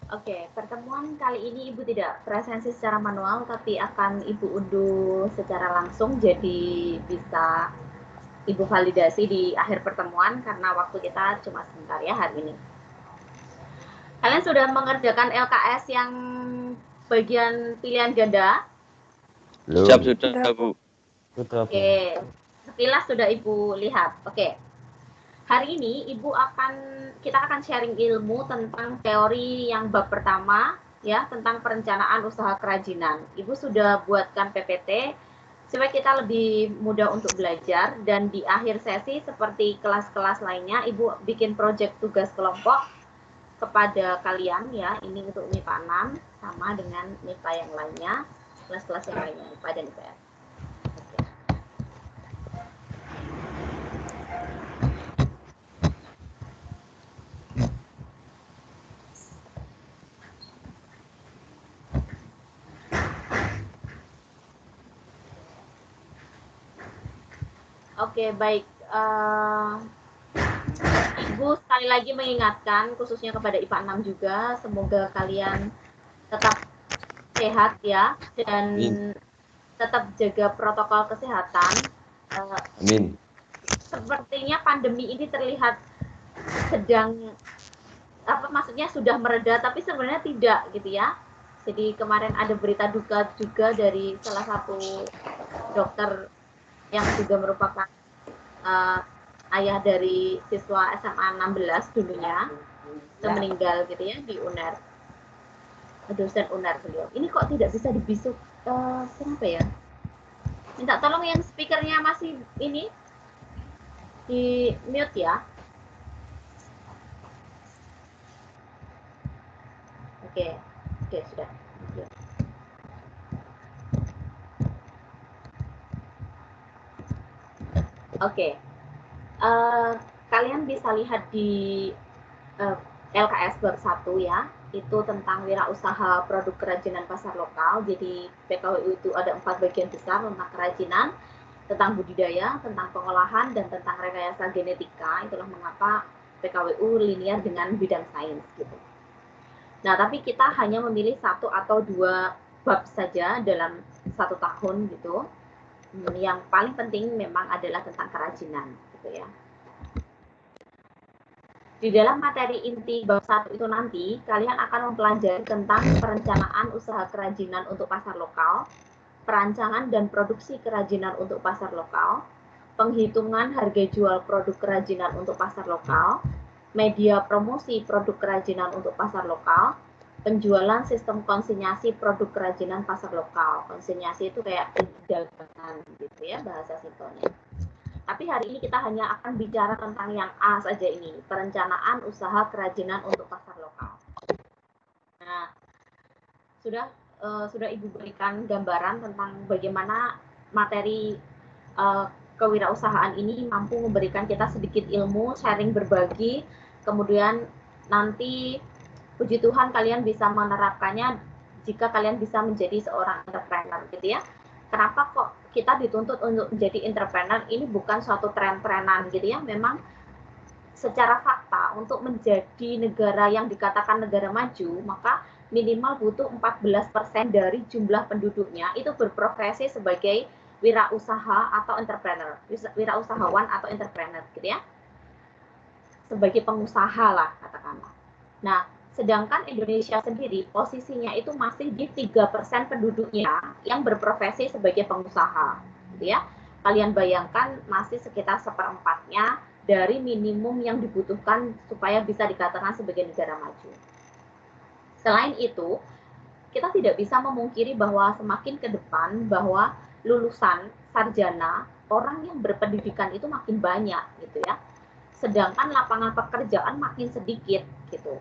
Oke, pertemuan kali ini Ibu tidak presensi secara manual, tapi akan Ibu unduh secara langsung, jadi bisa Ibu validasi di akhir pertemuan karena waktu kita cuma sebentar ya hari ini. Kalian sudah mengerjakan LKS yang bagian pilihan ganda? Siap, Belum. sudah, Bu. Sudah, Bu. Oke, sekilas sudah Ibu lihat. Oke, hari ini kita akan sharing ilmu tentang teori yang bab pertama ya, tentang perencanaan usaha kerajinan. Ibu sudah buatkan PPT supaya kita lebih mudah untuk belajar, dan di akhir sesi seperti kelas-kelas lainnya Ibu bikin proyek tugas kelompok kepada kalian ya. Ini untuk MIPA 6 sama dengan MIPA yang lainnya, kelas-kelas yang lainnya MIPA dan IPS. Oke, baik. Ibu sekali lagi mengingatkan, khususnya kepada IPA 6 juga, semoga kalian tetap sehat ya, dan tetap jaga protokol kesehatan. Amin. Sepertinya pandemi ini terlihat sedang, maksudnya sudah mereda, tapi sebenarnya tidak gitu ya. Jadi kemarin ada berita duka juga dari salah satu dokter yang juga merupakan ayah dari siswa SMA 16 dulunya, itu meninggal gitu ya di UNER, dosen UNER beliau. Ini kok tidak bisa dibisuk, kenapa ya? Minta tolong yang speakernya masih ini di mute ya. Oke, sudah. Oke, kalian bisa lihat di LKS bab 1 ya, itu tentang wirausaha produk kerajinan pasar lokal. Jadi PKWU itu ada 4 bagian besar tentang kerajinan, tentang budidaya, tentang pengolahan, dan tentang rekayasa genetika. Itulah mengapa PKWU linear dengan bidang sains gitu. Nah, tapi kita hanya memilih 1 atau 2 bab saja dalam 1 tahun gitu. Yang paling penting memang adalah tentang kerajinan gitu ya. Di dalam materi inti bab 1 itu nanti, kalian akan mempelajari tentang perencanaan usaha kerajinan untuk pasar lokal, perancangan dan produksi kerajinan untuk pasar lokal, penghitungan harga jual produk kerajinan untuk pasar lokal, media promosi produk kerajinan untuk pasar lokal, penjualan sistem konsinyasi produk kerajinan pasar lokal. Konsinyasi itu kayak dagangan gitu ya bahasa simpelnya. Tapi hari ini kita hanya akan bicara tentang yang A saja ini, perencanaan usaha kerajinan untuk pasar lokal. Nah, sudah Ibu berikan gambaran tentang bagaimana materi kewirausahaan ini mampu memberikan kita sedikit ilmu, sharing berbagi, kemudian nanti puji Tuhan kalian bisa menerapkannya jika kalian bisa menjadi seorang entrepreneur gitu ya. Kenapa kok kita dituntut untuk menjadi entrepreneur? Ini bukan suatu tren-trenan gitu ya. Memang secara fakta untuk menjadi negara yang dikatakan negara maju, maka minimal butuh 14% dari jumlah penduduknya itu berprofesi sebagai wirausaha atau entrepreneur, wirausahawan atau entrepreneur gitu ya. Sebagai pengusaha lah katakanlah. Nah, sedangkan Indonesia sendiri posisinya itu masih di 3% penduduknya yang berprofesi sebagai pengusaha gitu ya. Kalian bayangkan masih sekitar seperempatnya dari minimum yang dibutuhkan supaya bisa dikatakan sebagai negara maju. Selain itu, kita tidak bisa memungkiri bahwa semakin ke depan bahwa lulusan sarjana orang yang berpendidikan itu makin banyak gitu ya. Sedangkan lapangan pekerjaan makin sedikit gitu.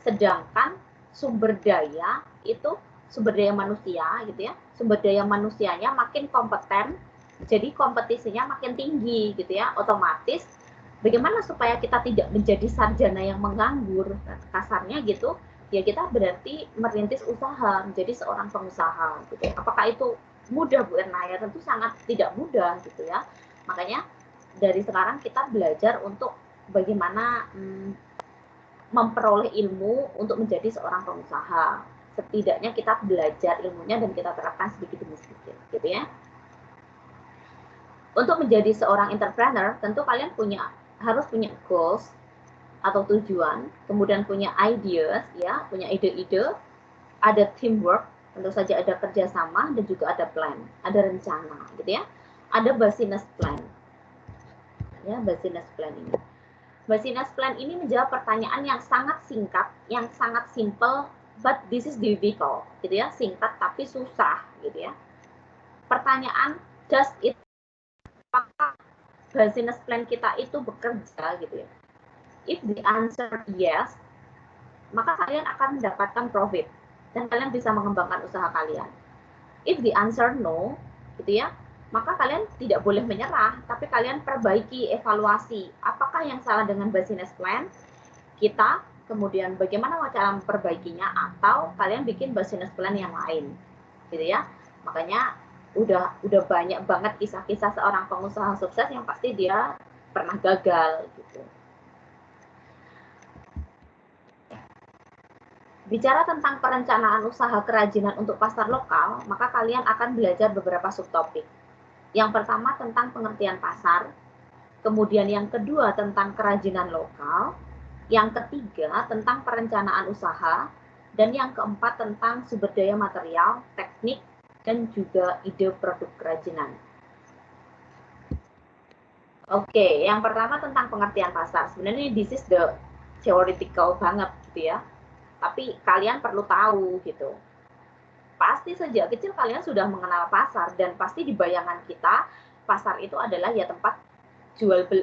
Sedangkan sumber daya itu sumber daya manusia gitu ya. Sumber daya manusianya makin kompeten, jadi kompetisinya makin tinggi gitu ya. Otomatis bagaimana supaya kita tidak menjadi sarjana yang menganggur kasarnya gitu, ya kita berarti merintis usaha, menjadi seorang pengusaha gitu ya. Apakah itu mudah Bu Erna? Ya tentu sangat tidak mudah gitu ya. Makanya dari sekarang kita belajar untuk bagaimana memperoleh ilmu untuk menjadi seorang pengusaha. Setidaknya kita belajar ilmunya dan kita terapkan sedikit demi sedikit, gitu ya. Untuk menjadi seorang entrepreneur, tentu kalian harus punya goals atau tujuan, kemudian punya ideas, ya, punya ide-ide, ada teamwork, tentu saja ada kerjasama dan juga ada plan, ada rencana, gitu ya. Ada business plan, ya, business plan ini. Business plan ini menjawab pertanyaan yang sangat singkat, yang sangat simple, but this is difficult, gitu ya, singkat tapi susah, gitu ya. Pertanyaan, does it, apakah business plan kita itu bekerja, gitu ya. If the answer yes, maka kalian akan mendapatkan profit dan kalian bisa mengembangkan usaha kalian. If the answer no, gitu ya, maka kalian tidak boleh menyerah, tapi kalian perbaiki, evaluasi apakah yang salah dengan business plan kita, kemudian bagaimana cara memperbaikinya, atau kalian bikin business plan yang lain, gitu ya. Makanya udah banyak banget kisah-kisah seorang pengusaha sukses yang pasti dia pernah gagal, gitu. Bicara tentang perencanaan usaha kerajinan untuk pasar lokal, maka kalian akan belajar beberapa subtopik. Yang pertama tentang pengertian pasar, kemudian yang kedua tentang kerajinan lokal, yang ketiga tentang perencanaan usaha, dan yang keempat tentang sumber daya material, teknik, dan juga ide produk kerajinan. Oke, yang pertama tentang pengertian pasar. Sebenarnya this is the theoretical banget, gitu ya. Tapi kalian perlu tahu, gitu. Pasti sejak kecil kalian sudah mengenal pasar, dan pasti di bayangan kita, pasar itu adalah ya tempat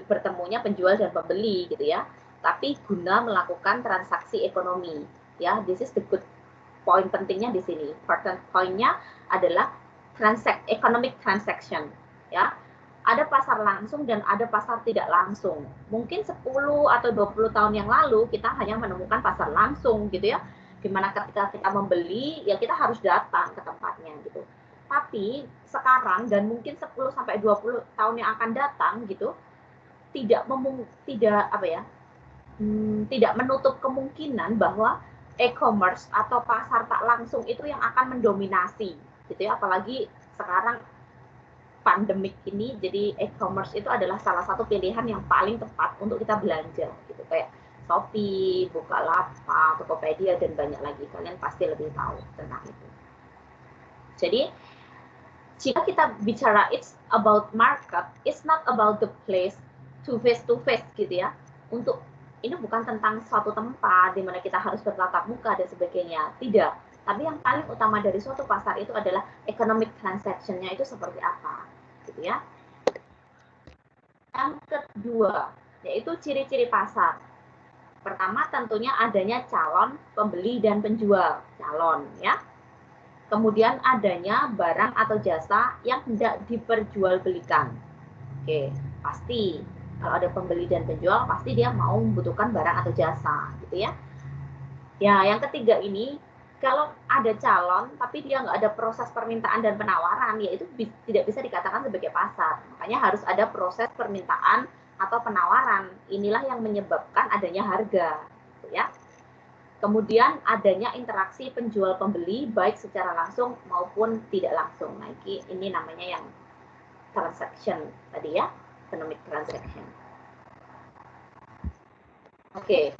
bertemunya penjual dan pembeli, gitu ya. Tapi guna melakukan transaksi ekonomi, ya. This is the good point pentingnya di sini. Important point-nya adalah economic transaction, ya. Ada pasar langsung dan ada pasar tidak langsung. Mungkin 10 atau 20 tahun yang lalu kita hanya menemukan pasar langsung, gitu ya. Dimana ketika kita membeli, ya kita harus datang ke tempatnya, gitu. Tapi sekarang dan mungkin 10 sampai 20 tahun yang akan datang, gitu, tidak menutup kemungkinan bahwa e-commerce atau pasar tak langsung itu yang akan mendominasi, gitu ya. Apalagi sekarang pandemik ini, jadi e-commerce itu adalah salah satu pilihan yang paling tepat untuk kita belanja, gitu, kayak Shopee, Bukalapak, Tokopedia, dan banyak lagi. Kalian pasti lebih tahu tentang itu. Jadi jika kita bicara it's about market, it's not about the place to face, gitu ya. Untuk ini bukan tentang suatu tempat di mana kita harus bertatap muka dan sebagainya, tidak. Tapi yang paling utama dari suatu pasar itu adalah economic transaction-nya itu seperti apa, gitu ya. Yang kedua, yaitu ciri-ciri pasar. Pertama tentunya adanya calon pembeli dan penjual, calon, ya. Kemudian adanya barang atau jasa yang hendak diperjualbelikan. Oke, pasti kalau ada pembeli dan penjual pasti dia mau membutuhkan barang atau jasa, gitu ya. Ya, yang ketiga ini, kalau ada calon tapi dia nggak ada proses permintaan dan penawaran, ya itu tidak bisa dikatakan sebagai pasar. Makanya harus ada proses permintaan atau penawaran. Inilah yang menyebabkan adanya harga, gitu ya. Kemudian adanya interaksi penjual pembeli baik secara langsung maupun tidak langsung. Nah, ini namanya yang transaction tadi ya, economic transaction. Oke.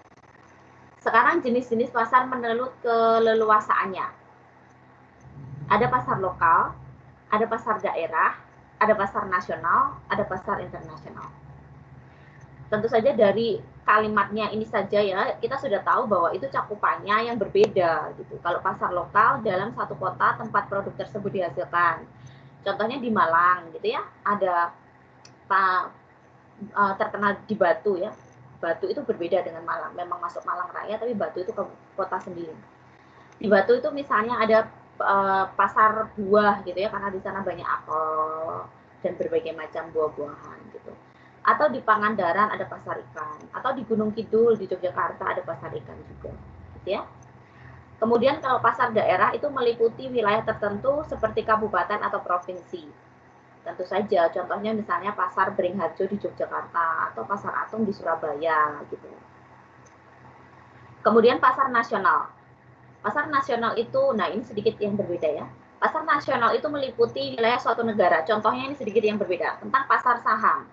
Sekarang jenis-jenis pasar menurut keleluasaannya. Ada pasar lokal, ada pasar daerah, ada pasar nasional, ada pasar internasional. Tentu saja dari kalimatnya ini saja ya, kita sudah tahu bahwa itu cakupannya yang berbeda gitu. Kalau pasar lokal dalam satu kota tempat produk tersebut dihasilkan. Contohnya di Malang gitu ya, ada terkenal di Batu ya. Batu itu berbeda dengan Malang. Memang masuk Malang Raya, tapi Batu itu ke kota sendiri. Di Batu itu misalnya ada pasar buah gitu ya, karena di sana banyak apel dan berbagai macam buah-buahan gitu. Atau di Pangandaran ada pasar ikan. Atau di Gunung Kidul di Yogyakarta ada pasar ikan juga, gitu ya. Kemudian kalau pasar daerah itu meliputi wilayah tertentu seperti kabupaten atau provinsi. Tentu saja, contohnya misalnya pasar Beringharjo di Yogyakarta atau pasar Atom di Surabaya gitu. Kemudian pasar nasional. Pasar nasional itu, nah ini sedikit yang berbeda ya. Pasar nasional itu meliputi wilayah suatu negara. Contohnya ini sedikit yang berbeda tentang pasar saham.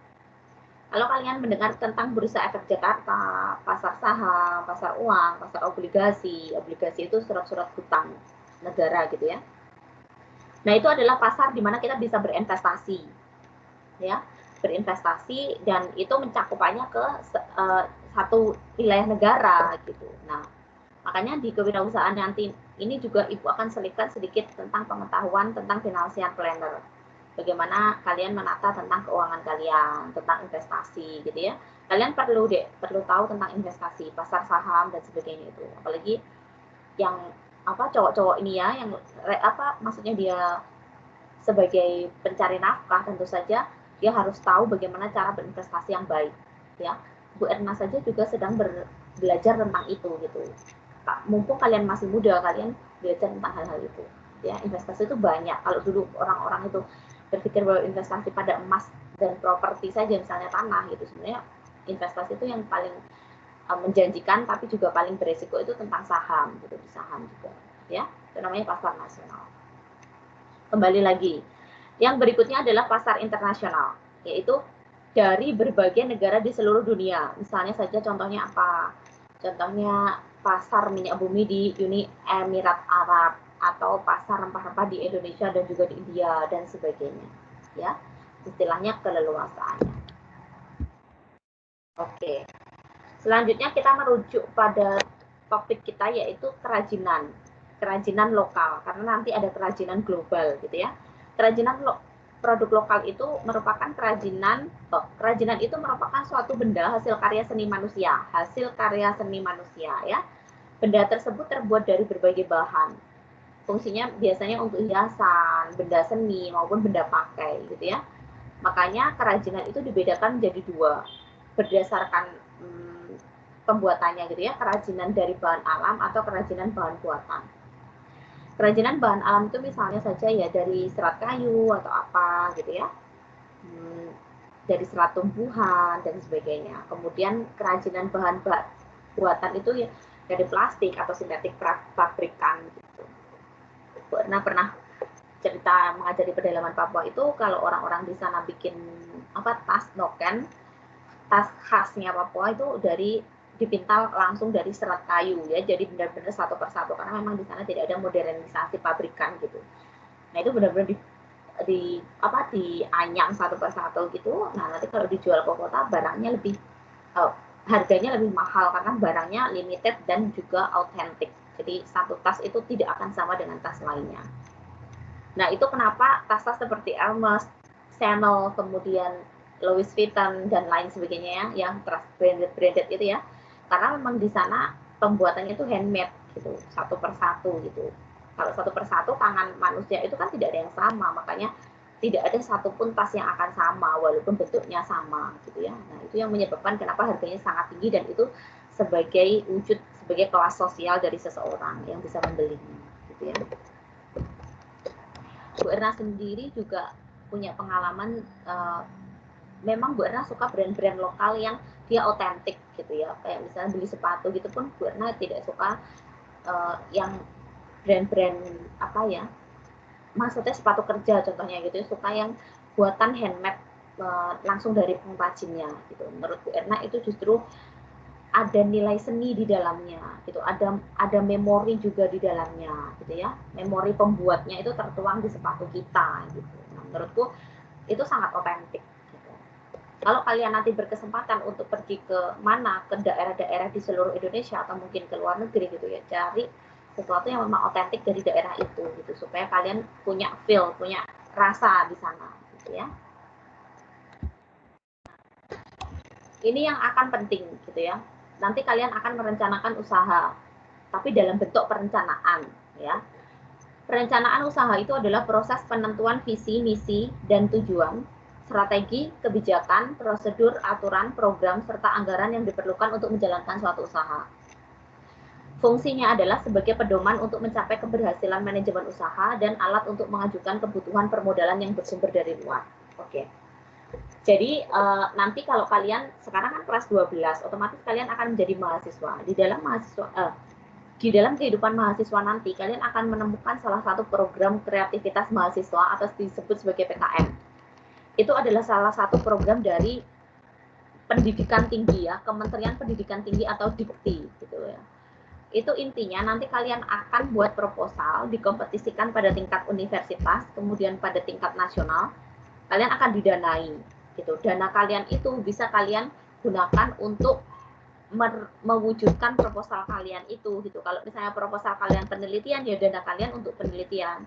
Kalau kalian mendengar tentang Bursa Efek Jakarta, pasar saham, pasar uang, pasar obligasi, obligasi itu surat-surat hutang negara gitu ya. Nah itu adalah pasar di mana kita bisa berinvestasi, ya, berinvestasi dan itu mencakupannya ke satu wilayah negara gitu. Nah makanya di kewirausahaan nanti ini juga Ibu akan selipkan sedikit tentang pengetahuan tentang financial planner. Bagaimana kalian menata tentang keuangan kalian, tentang investasi gitu ya. Kalian perlu tahu tentang investasi, pasar saham dan sebagainya itu. Apalagi yang cowok-cowok ini ya, yang maksudnya dia sebagai pencari nafkah, tentu saja dia harus tahu bagaimana cara berinvestasi yang baik ya. Bu Erna saja juga sedang belajar tentang itu gitu. Mumpung kalian masih muda, kalian belajar tentang hal-hal itu ya. Investasi itu banyak. Kalau dulu orang-orang itu berpikir bahwa investasi pada emas dan properti saja, misalnya tanah gitu, sebenarnya investasi itu yang paling menjanjikan tapi juga paling beresiko itu tentang saham gitu, di saham juga ya. Itu namanya pasar nasional. Kembali lagi, yang berikutnya adalah pasar internasional, yaitu dari berbagai negara di seluruh dunia. Misalnya saja contohnya apa? Contohnya pasar minyak bumi di Uni Emirat Arab, atau pasar rempah-rempah di Indonesia dan juga di India dan sebagainya. Ya, istilahnya keleluasaannya. Oke. Selanjutnya kita merujuk pada topik kita yaitu kerajinan. Kerajinan lokal, karena nanti ada kerajinan global gitu ya. Kerajinan produk lokal itu merupakan kerajinan itu merupakan suatu benda hasil karya seni manusia, ya. Benda tersebut terbuat dari berbagai bahan. Fungsinya biasanya untuk hiasan, benda seni maupun benda pakai gitu ya. Makanya kerajinan itu dibedakan menjadi dua berdasarkan pembuatannya gitu ya, kerajinan dari bahan alam atau kerajinan bahan buatan. Kerajinan bahan alam itu misalnya saja ya dari serat kayu atau apa gitu ya, dari serat tumbuhan dan sebagainya. Kemudian kerajinan bahan buatan itu ya dari plastik atau sintetik pabrikan gitu. Pernah cerita mengajari pedalaman Papua itu kalau orang-orang di sana bikin tas noken, tas khasnya Papua itu dipintal langsung dari serat kayu ya, jadi benar-benar satu persatu karena memang di sana tidak ada modernisasi pabrikan gitu. Nah itu benar-benar dianyang satu persatu gitu. Nah nanti kalau dijual ke kota barangnya harganya lebih mahal karena barangnya limited dan juga autentik. Jadi satu tas itu tidak akan sama dengan tas lainnya. Nah itu kenapa tas-tas seperti Hermes, Chanel, kemudian Louis Vuitton dan lain sebagainya ya, yang branded itu ya, karena memang di sana pembuatannya itu handmade gitu, satu persatu gitu. Kalau satu persatu tangan manusia itu kan tidak ada yang sama, makanya tidak ada satupun tas yang akan sama walaupun bentuknya sama gitu ya. Nah itu yang menyebabkan kenapa harganya sangat tinggi, dan itu sebagai kelas sosial dari seseorang yang bisa membelinya gitu ya. Bu Erna sendiri juga punya pengalaman, memang Bu Erna suka brand-brand lokal yang dia otentik gitu ya, kayak misalnya beli sepatu gitu pun Bu Erna tidak suka yang brand-brand maksudnya sepatu kerja contohnya gitu ya, suka yang buatan handmade langsung dari pengrajinnya gitu. Menurut Bu Erna itu justru ada nilai seni di dalamnya gitu, ada memori juga di dalamnya gitu ya, memori pembuatnya itu tertuang di sepatu kita gitu. Nah, menurutku itu sangat otentik gitu. Kalau kalian nanti berkesempatan untuk pergi ke daerah-daerah di seluruh Indonesia atau mungkin ke luar negeri gitu ya, cari sesuatu yang memang otentik dari daerah itu gitu, supaya kalian punya punya rasa di sana gitu ya. Ini yang akan penting gitu ya. Nanti kalian akan merencanakan usaha, tapi dalam bentuk perencanaan ya. Perencanaan usaha itu adalah proses penentuan visi, misi, dan tujuan, strategi, kebijakan, prosedur, aturan, program, serta anggaran yang diperlukan untuk menjalankan suatu usaha. Fungsinya adalah sebagai pedoman untuk mencapai keberhasilan manajemen usaha dan alat untuk mengajukan kebutuhan permodalan yang bersumber dari luar. Oke. Jadi nanti kalau kalian sekarang kan kelas 12, otomatis kalian akan menjadi mahasiswa. Di dalam kehidupan mahasiswa nanti, kalian akan menemukan salah satu program kreativitas mahasiswa atau disebut sebagai PKM. Itu adalah salah satu program dari pendidikan tinggi ya, Kementerian Pendidikan Tinggi atau Dikti gitu ya. Itu intinya nanti kalian akan buat proposal, dikompetisikan pada tingkat universitas, kemudian pada tingkat nasional, kalian akan didanai gitu. Dana kalian itu bisa kalian gunakan untuk mewujudkan proposal kalian itu gitu. Kalau misalnya proposal kalian penelitian, ya dana kalian untuk penelitian.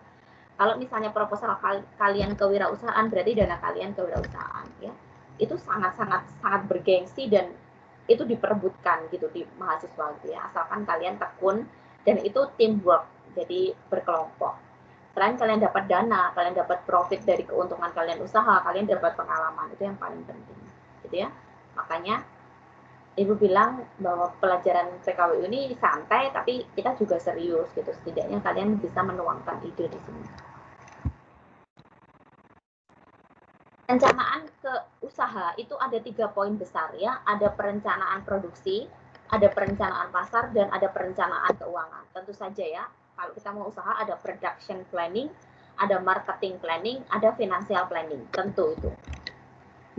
Kalau misalnya proposal kalian kewirausahaan, berarti dana kalian kewirausahaan ya. Itu sangat-sangat bergengsi dan itu diperebutkan gitu di mahasiswa gitu ya. Asalkan kalian tekun dan itu teamwork, jadi berkelompok. Selain kalian dapat dana, kalian dapat profit dari keuntungan kalian usaha, kalian dapat pengalaman, itu yang paling penting gitu ya. Makanya Ibu bilang bahwa pelajaran PKWU ini santai, tapi kita juga serius gitu. Setidaknya kalian bisa menuangkan ide di sini. Perencanaan ke usaha itu ada 3 poin besar ya. Ada perencanaan produksi, ada perencanaan pasar, dan ada perencanaan keuangan. Tentu saja ya, kalau kita mau usaha ada production planning, ada marketing planning, ada financial planning. Tentu itu.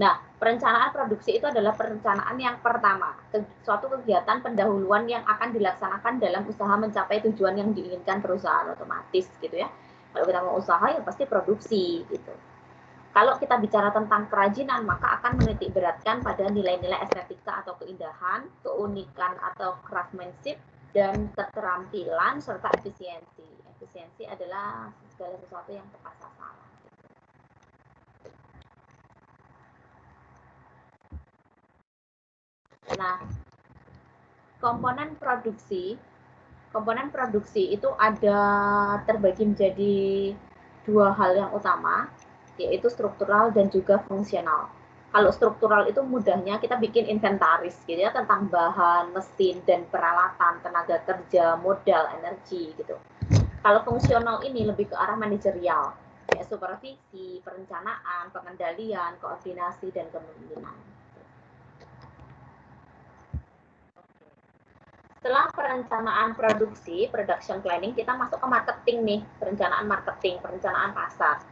Nah, perencanaan produksi itu adalah perencanaan yang pertama, suatu kegiatan pendahuluan yang akan dilaksanakan dalam usaha mencapai tujuan yang diinginkan perusahaan, otomatis gitu ya. Kalau kita mau usaha ya pasti produksi gitu. Kalau kita bicara tentang kerajinan, maka akan menitik beratkan pada nilai-nilai estetika atau keindahan, keunikan atau craftsmanship, dan keterampilan serta efisiensi. Efisiensi adalah segala sesuatu yang tepat sasaran. Nah, komponen produksi itu ada terbagi menjadi 2 hal yang utama, yaitu struktural dan juga fungsional. Kalau struktural itu mudahnya kita bikin inventaris gitu ya, tentang bahan, mesin, dan peralatan, tenaga kerja, modal, energi gitu. Kalau fungsional ini lebih ke arah manajerial, ya supervisi, perencanaan, pengendalian, koordinasi, dan kepemimpinan. Setelah perencanaan produksi, production planning, kita masuk ke marketing nih, perencanaan marketing, perencanaan pasar.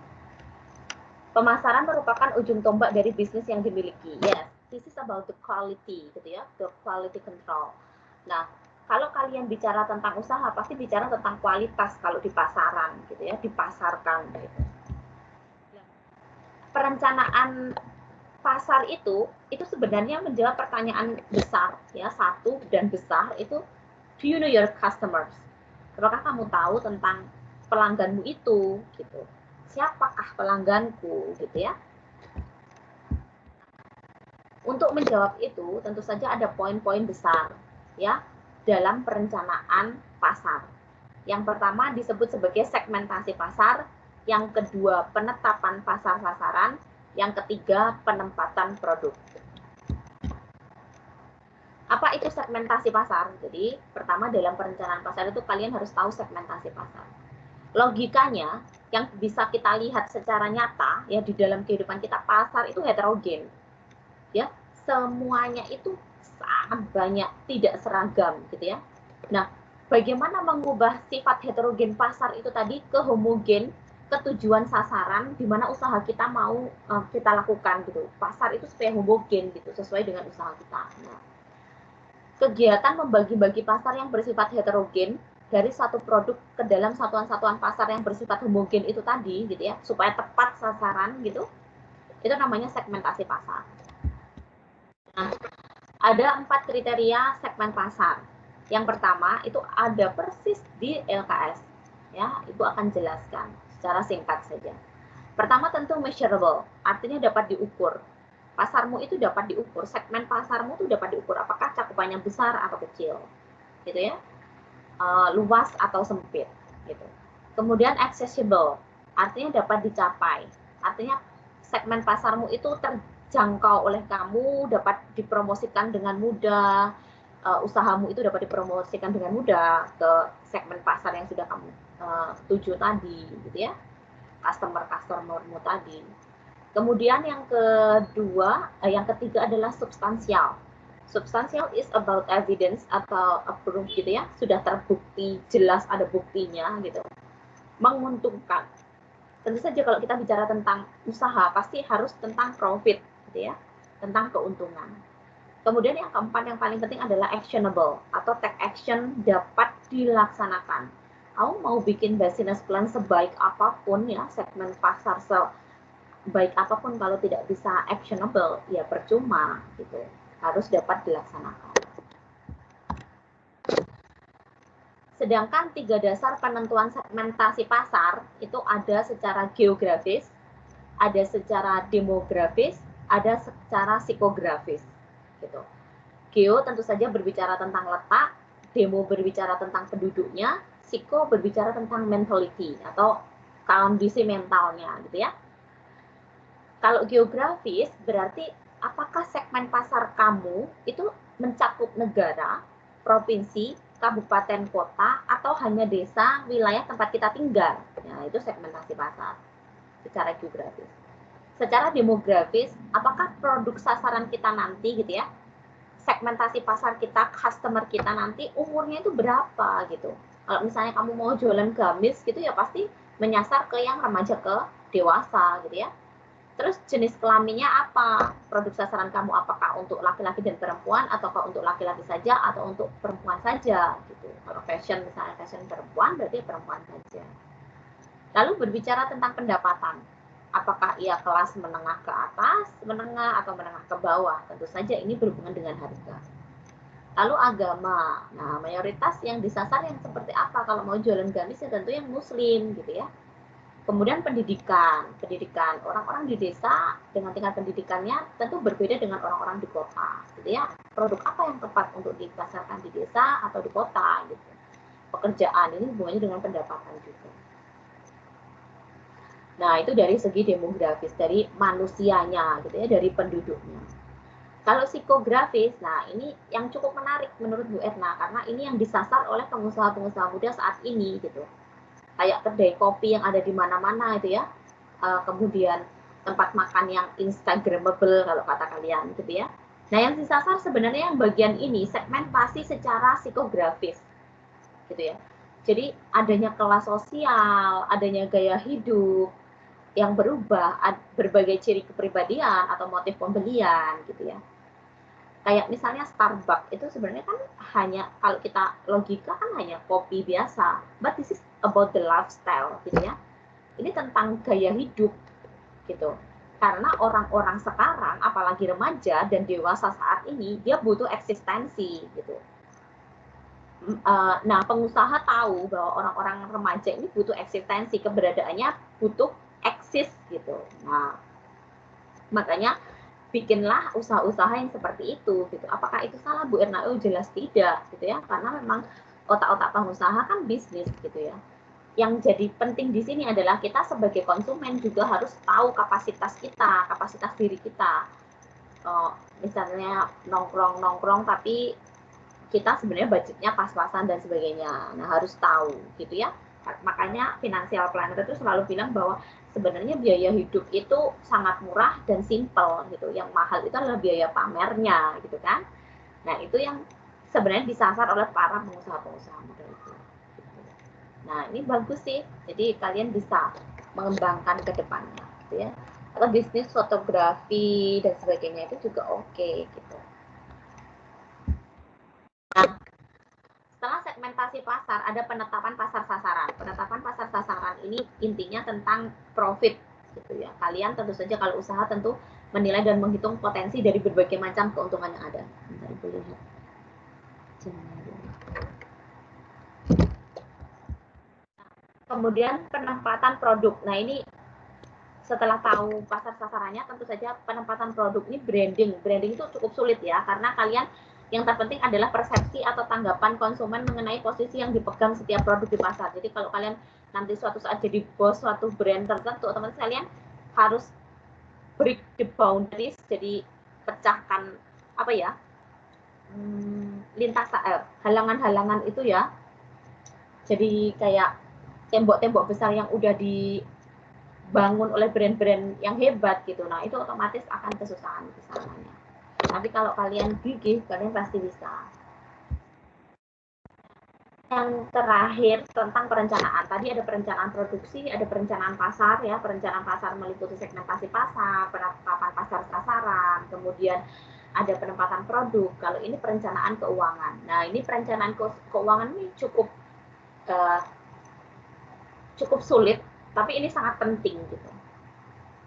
Pemasaran merupakan ujung tombak dari bisnis yang dimiliki. Yes, this is about the quality, gitu ya, the quality control. Nah, kalau kalian bicara tentang usaha, pasti bicara tentang kualitas kalau di pasaran, gitu ya, dipasarkan. Gitu. Perencanaan pasar itu sebenarnya menjawab pertanyaan besar ya, satu dan besar itu, do you know your customers? Apakah kamu tahu tentang pelangganmu itu gitu? Siapakah pelangganku gitu ya? Untuk menjawab itu tentu saja ada poin-poin besar ya dalam perencanaan pasar. Yang pertama disebut sebagai segmentasi pasar, yang kedua penetapan pasar sasaran, yang ketiga penempatan produk. Apa itu segmentasi pasar? Jadi pertama dalam perencanaan pasar itu kalian harus tahu segmentasi pasar. Logikanya yang bisa kita lihat secara nyata ya di dalam kehidupan kita, pasar itu heterogen. Ya, semuanya itu sangat banyak, tidak seragam gitu ya. Nah, bagaimana mengubah sifat heterogen pasar itu tadi ke homogen, ke tujuan sasaran di mana usaha kita mau kita lakukan gitu. Pasar itu supaya homogen gitu, sesuai dengan usaha kita. Nah, kegiatan membagi-bagi pasar yang bersifat heterogen dari satu produk ke dalam satuan-satuan pasar yang bersifat homogen itu tadi gitu ya, supaya tepat sasaran gitu. Itu namanya segmentasi pasar. Nah, ada 4 kriteria segmen pasar. Yang pertama itu ada persis di LKS, ya, Ibu akan jelaskan secara singkat saja. Pertama tentu measurable, artinya dapat diukur. Pasarmu itu dapat diukur, segmen pasarmu itu dapat diukur, apakah cakupannya besar atau kecil, gitu ya, luas atau sempit, gitu. Kemudian accessible, artinya dapat dicapai, artinya segmen pasarmu itu terjangkau oleh kamu, dapat dipromosikan dengan mudah, usahamu itu dapat dipromosikan dengan mudah ke segmen pasar yang sudah kamu tuju tadi, gitu ya, customer-customermu tadi. Kemudian yang ketiga adalah substansial. Substansial is about evidence atau proof gitu ya, sudah terbukti, jelas ada buktinya gitu. Menguntungkan. Tentu saja kalau kita bicara tentang usaha pasti harus tentang profit gitu ya, tentang keuntungan. Kemudian yang keempat yang paling penting adalah actionable atau take action, dapat dilaksanakan. Kamu mau bikin business plan sebaik apapun ya, segmen pasar baik apapun kalau tidak bisa actionable ya percuma gitu, harus dapat dilaksanakan. Sedangkan 3 dasar penentuan segmentasi pasar itu ada secara geografis, ada secara demografis, ada secara psikografis gitu. Geo tentu saja berbicara tentang letak, demo berbicara tentang penduduknya, psiko berbicara tentang mentality atau kondisi mentalnya gitu ya. Kalau geografis berarti apakah segmen pasar kamu itu mencakup negara, provinsi, kabupaten, kota, atau hanya desa, wilayah tempat kita tinggal. Nah, itu segmentasi pasar secara geografis. Secara demografis, apakah produk sasaran kita nanti gitu ya, segmentasi pasar kita, customer kita nanti umurnya itu berapa gitu. Kalau misalnya kamu mau jualan gamis gitu ya pasti menyasar ke yang remaja ke dewasa gitu ya. Terus jenis kelaminnya apa? Produk sasaran kamu apakah untuk laki-laki dan perempuan ataukah untuk laki-laki saja atau untuk perempuan saja gitu. Kalau fashion misalnya fashion perempuan berarti perempuan saja. Lalu berbicara tentang pendapatan. Apakah ia kelas menengah ke atas, menengah atau menengah ke bawah? Tentu saja ini berhubungan dengan harga. Lalu agama. Nah, mayoritas yang disasar yang seperti apa? Kalau mau jualan gamis ya tentu yang muslim gitu ya. Kemudian pendidikan orang-orang di desa dengan tingkat pendidikannya tentu berbeda dengan orang-orang di kota, gitu ya. Produk apa yang tepat untuk dipasarkan di desa atau di kota, gitu. Pekerjaan ini hubungannya dengan pendapatan juga. Nah itu dari segi demografis, dari manusianya, gitu ya, dari penduduknya. Kalau psikografis, nah ini yang cukup menarik menurut Bu Etna karena ini yang disasar oleh pengusaha-pengusaha muda saat ini, gitu. Kayak kedai kopi yang ada di mana-mana itu ya, kemudian tempat makan yang instagramable kalau kata kalian gitu ya. Nah yang disasar sebenarnya yang bagian ini segmentasi secara psikografis gitu ya. Jadi adanya kelas sosial, adanya gaya hidup yang berubah, berbagai ciri kepribadian atau motif pembelian gitu ya. Kayak misalnya Starbucks itu sebenarnya kan hanya kalau kita logika kan hanya kopi biasa, but this is about the lifestyle gitu ya. Ini tentang gaya hidup gitu. Karena orang-orang sekarang, apalagi remaja dan dewasa saat ini, dia butuh eksistensi gitu. Nah, pengusaha tahu bahwa orang-orang remaja ini butuh eksistensi, keberadaannya butuh eksis gitu. Nah, makanya bikinlah usaha-usaha yang seperti itu gitu. Apakah itu salah Bu Erna? Oh jelas tidak gitu ya, karena memang otak-otak pengusaha kan bisnis gitu ya. Yang jadi penting di sini adalah kita sebagai konsumen juga harus tahu kapasitas kita, kapasitas diri kita. Misalnya nongkrong tapi kita sebenarnya budgetnya pas-pasan dan sebagainya. Nah harus tahu gitu ya. Makanya financial planner itu selalu bilang bahwa sebenarnya biaya hidup itu sangat murah dan simple gitu. Yang mahal itu adalah biaya pamernya gitu kan. Nah itu yang sebenarnya disasar oleh para pengusaha-pengusaha muda itu. Nah ini bagus sih. Jadi kalian bisa mengembangkan ke depannya gitu ya. Atau bisnis fotografi dan sebagainya itu juga oke gitu. Nah, setelah segmentasi pasar, ada penetapan pasar sasaran. Penetapan pasar sasaran ini intinya tentang profit gitu ya. Kalian tentu saja kalau usaha tentu menilai dan menghitung potensi dari berbagai macam keuntungan yang ada. Bentar, Ibu lihat. Kemudian penempatan produk. Nah, ini setelah tahu pasar sasarannya, tentu saja penempatan produk ini branding. Branding itu cukup sulit ya, karena kalian yang terpenting adalah persepsi atau tanggapan konsumen mengenai posisi yang dipegang setiap produk di pasar. Jadi kalau kalian nanti suatu saat jadi bos suatu brand tertentu, teman-teman kalian harus break the boundaries, jadi pecahkan apa ya, halangan-halangan itu ya. Jadi kayak tembok-tembok besar yang udah dibangun oleh brand-brand yang hebat gitu. Nah, itu otomatis akan kesusahan di sananya. Tapi kalau kalian gigih, kalian pasti bisa. Yang terakhir tentang perencanaan. Tadi ada perencanaan produksi, ada perencanaan pasar ya. Perencanaan pasar meliputi segmentasi pasar, penetapan pasar sasaran, kemudian ada penempatan produk. Kalau ini perencanaan keuangan. Nah, ini perencanaan keuangan ini cukup sulit, tapi ini sangat penting gitu.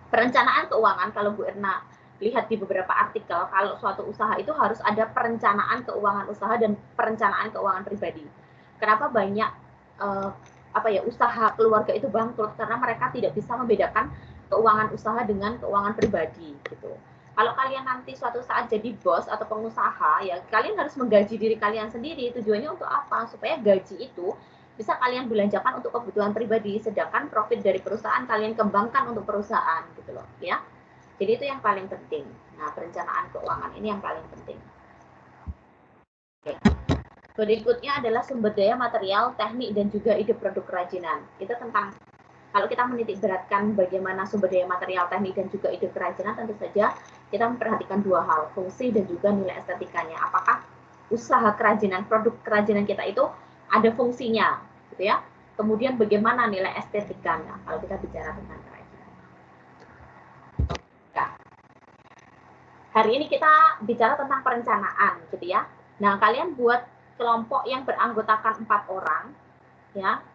Perencanaan keuangan, kalau Bu Erna lihat di beberapa artikel, kalau suatu usaha itu harus ada perencanaan keuangan usaha dan perencanaan keuangan pribadi. Kenapa banyak usaha keluarga itu bangkrut? Karena mereka tidak bisa membedakan keuangan usaha dengan keuangan pribadi gitu. Kalau kalian nanti suatu saat jadi bos atau pengusaha, ya kalian harus menggaji diri kalian sendiri. Tujuannya untuk apa? Supaya gaji itu bisa kalian belanjakan untuk kebutuhan pribadi, sedangkan profit dari perusahaan kalian kembangkan untuk perusahaan gitu loh ya. Jadi itu yang paling penting. Nah, perencanaan keuangan ini yang paling penting. Oke. Berikutnya adalah sumber daya material, teknik, dan juga ide produk kerajinan. Itu tentang, kalau kita menitik beratkan bagaimana sumber daya material, teknik, dan juga ide kerajinan, tentu saja kita memperhatikan dua hal, fungsi dan juga nilai estetikanya. Apakah usaha kerajinan, produk kerajinan kita itu ada fungsinya, gitu ya. Kemudian bagaimana nilai estetikanya, kalau kita bicara tentang kerajinan. Nah, hari ini kita bicara tentang perencanaan, gitu ya. Nah, kalian buat kelompok yang beranggotakan 4 orang, ya,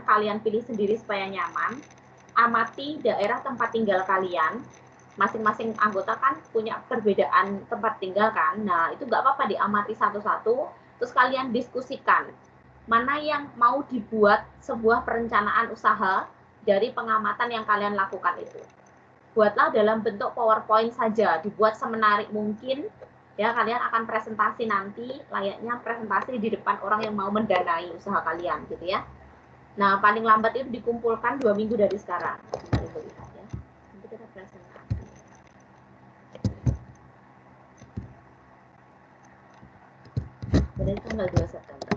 kalian pilih sendiri supaya nyaman. Amati daerah tempat tinggal kalian. Masing-masing anggota kan punya perbedaan tempat tinggal kan. Nah, itu nggak apa-apa diamati satu-satu, terus kalian diskusikan mana yang mau dibuat sebuah perencanaan usaha dari pengamatan yang kalian lakukan itu. Buatlah dalam bentuk PowerPoint saja, dibuat semenarik mungkin. Ya, kalian akan presentasi nanti, layaknya presentasi di depan orang yang mau mendanai usaha kalian, gitu ya. Nah, paling lambat itu dikumpulkan 2 minggu dari sekarang. Mari lihat ya. Nanti kita presentasi. Berarti tanggal 2 September.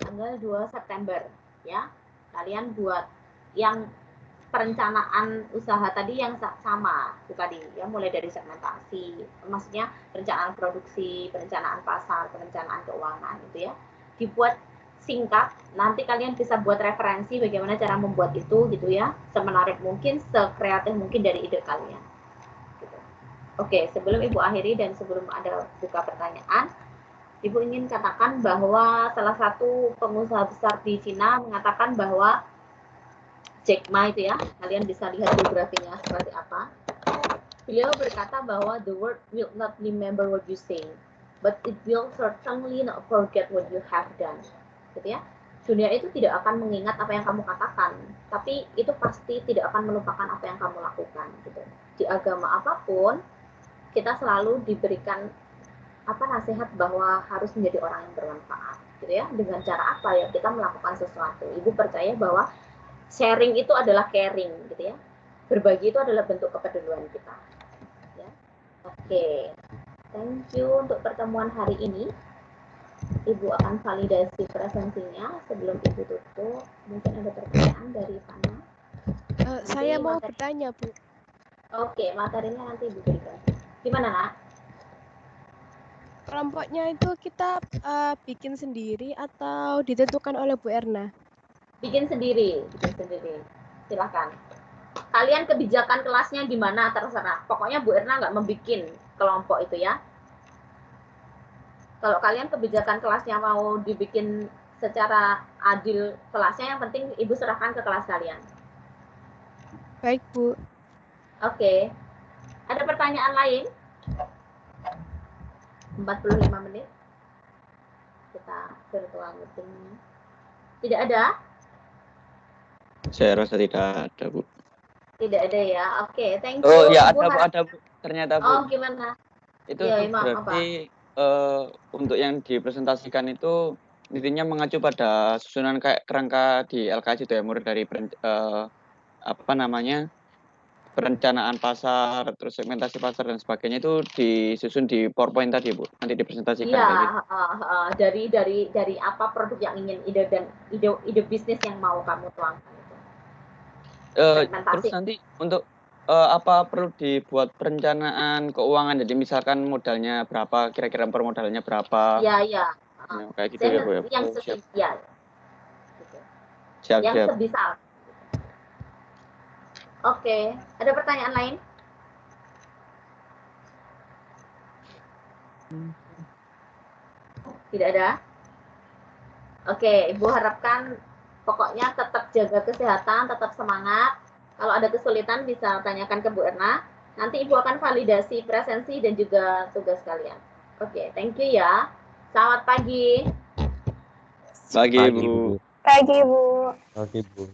Tanggal 2 September, ya. Kalian buat yang perencanaan usaha tadi yang sama itu tadi ya, mulai dari segmentasi, maksudnya perencanaan produksi, perencanaan pasar, perencanaan keuangan gitu ya, dibuat singkat. Nanti kalian bisa buat referensi bagaimana cara membuat itu gitu ya, semenarik mungkin, sekreatif mungkin dari ide kalian gitu. Oke, sebelum Ibu akhiri dan sebelum ada buka pertanyaan, Ibu ingin katakan bahwa salah satu pengusaha besar di Cina mengatakan bahwa Jack Ma itu ya, kalian bisa lihat biografinya seperti apa. Beliau berkata bahwa the world will not remember what you say, but it will certainly not forget what you have done. Gitu ya. Dunia itu tidak akan mengingat apa yang kamu katakan, tapi itu pasti tidak akan melupakan apa yang kamu lakukan. Gitu. Di agama apapun, kita selalu diberikan nasihat bahwa harus menjadi orang yang bermanfaat. Gitu ya. Dengan cara apa ya? Kita melakukan sesuatu. Ibu percaya bahwa sharing itu adalah caring, gitu ya. Berbagi itu adalah bentuk kepedulian kita. Ya. Oke, thank you untuk pertemuan hari ini. Ibu akan validasi presensinya sebelum Ibu tutup. Mungkin ada pertanyaan dari Fana. Saya mau bertanya, Bu. Oke, materinya nanti Ibu berikan. Gimana, Nak? Kelompoknya itu kita bikin sendiri atau ditentukan oleh Bu Erna? Bikin sendiri. Silahkan. Kalian kebijakan kelasnya gimana terserah. Pokoknya Bu Erna nggak membikin kelompok itu ya. Kalau kalian kebijakan kelasnya mau dibikin secara adil kelasnya, yang penting Ibu serahkan ke kelas kalian. Baik, Bu. Oke. Ada pertanyaan lain? 45 menit. Kita virtual meeting. Tidak ada? Saya rasa tidak ada, Bu. Tidak ada ya. Oke, thank you. Oh ya, ada Bu. Ternyata, Bu. Oh, gimana? Itu ya, berarti untuk yang dipresentasikan itu intinya mengacu pada susunan kayak kerangka di LKJ itu ya, mulai dari perencanaan pasar, terus segmentasi pasar dan sebagainya itu disusun di PowerPoint tadi, Bu. Nanti dipresentasikan Iya, kayak gitu. dari apa produk yang ingin ide bisnis yang mau kamu tuangkan itu. Terus Segmentasi. nanti untuk apa perlu dibuat perencanaan keuangan? Jadi misalkan modalnya berapa, kira-kira permodalannya berapa? Iya. Kayak gitu ya, Bu ya. Yang Oh, siap. sedia. Gitu. Siap, Yang siap. sebisa. Oke, ada pertanyaan lain? Tidak ada? Oke, Ibu harapkan pokoknya tetap jaga kesehatan, tetap semangat. Kalau ada kesulitan bisa tanyakan ke Bu Erna. Nanti Ibu akan validasi presensi dan juga tugas kalian. Oke, thank you ya. Selamat pagi. Pagi, Bu. Pagi, Bu. Oke, Bu.